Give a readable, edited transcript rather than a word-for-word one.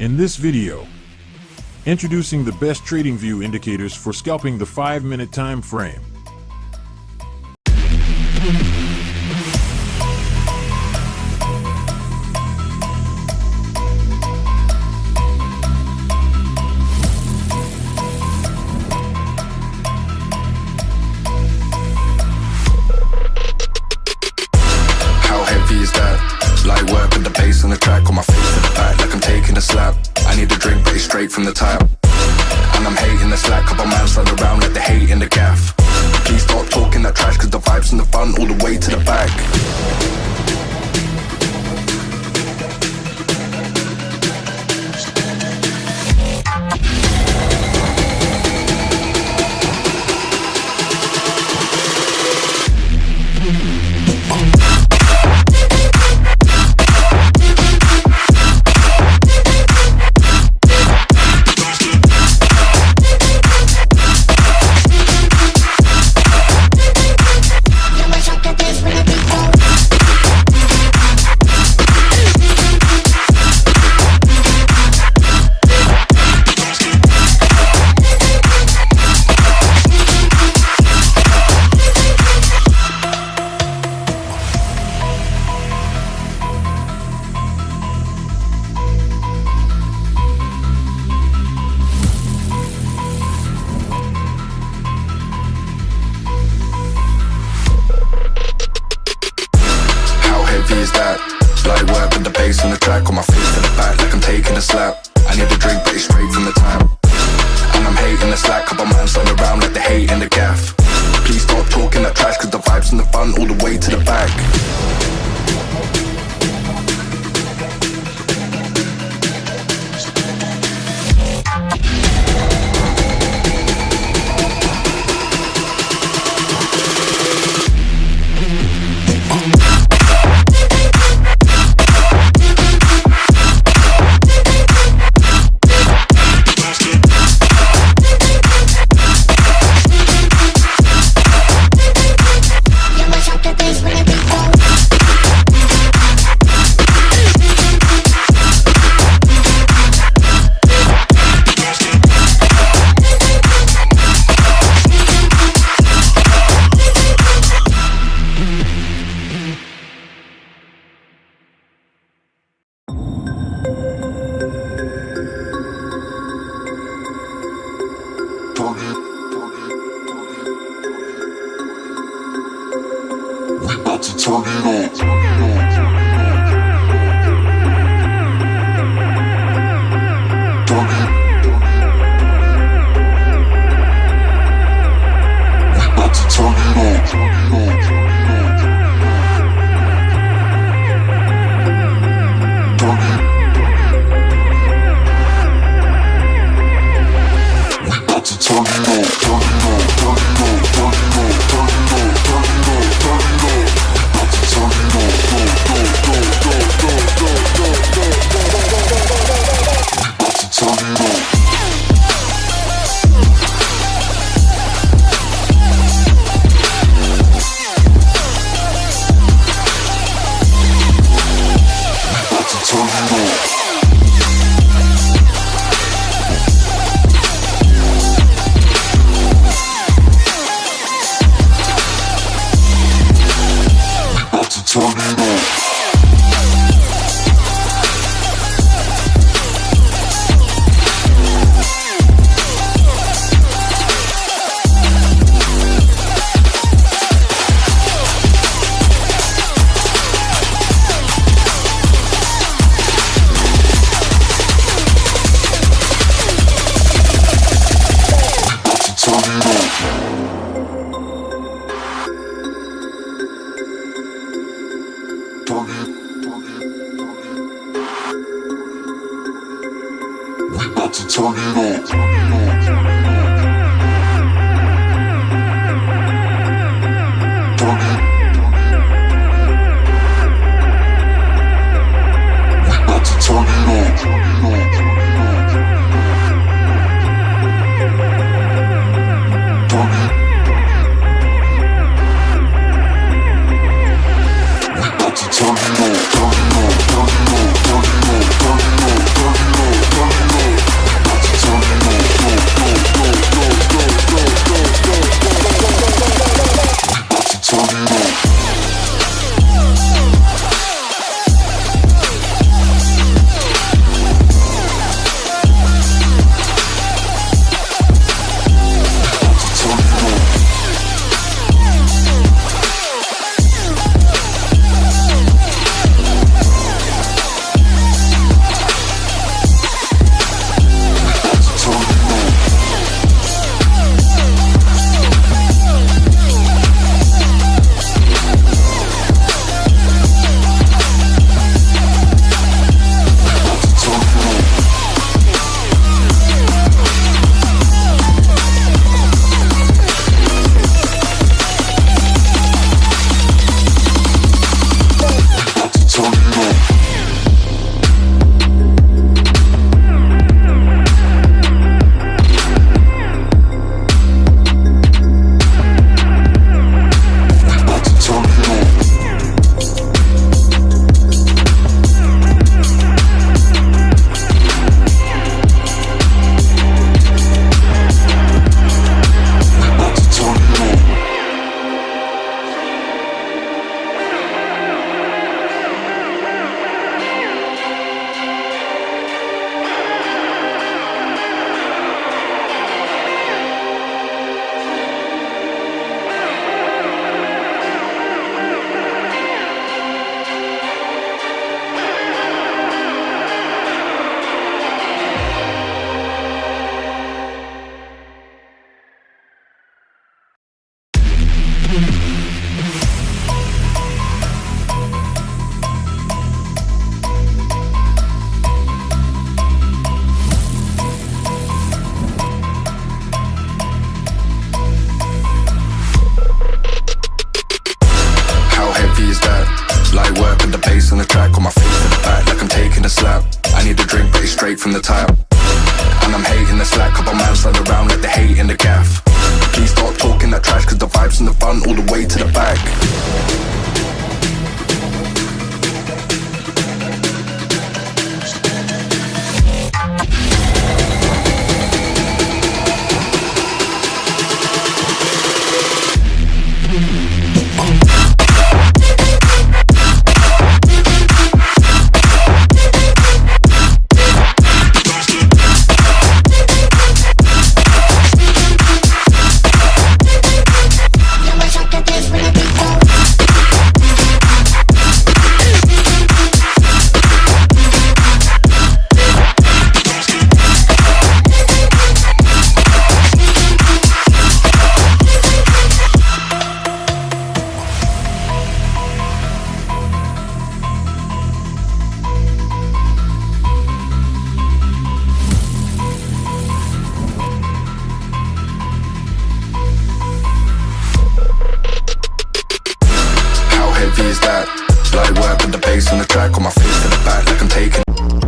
In this video, introducing the best trading view indicators for scalping the 5-minute time frame. How heavy is that? Light work with the bass on the track, on my face to the back like I'm taking a slap. I need a drink but it's straight from the tap, and I'm hating the slack. Couple man run around like the hate in the gaff. Please stop talking that trash, cause the vibes and the fun all the way to the back. Is that light work with the bass on the track, on my face to the back like I'm taking a slap. I need a drink but it's straight from the tap, and I'm hating the slack. Couple man run around like the hate in the gaff. Please stop talking that trash, cause the vibes and the fun all the way to the back. We about to turn it on. Turn it on. the tire. And I'm hating the slack, couple man stand around like they hate in the gaff. Please stop talking that trash, cause the vibes in the front all the way to the back. Is that light work with the bass on the track, on my face to the back like I'm taking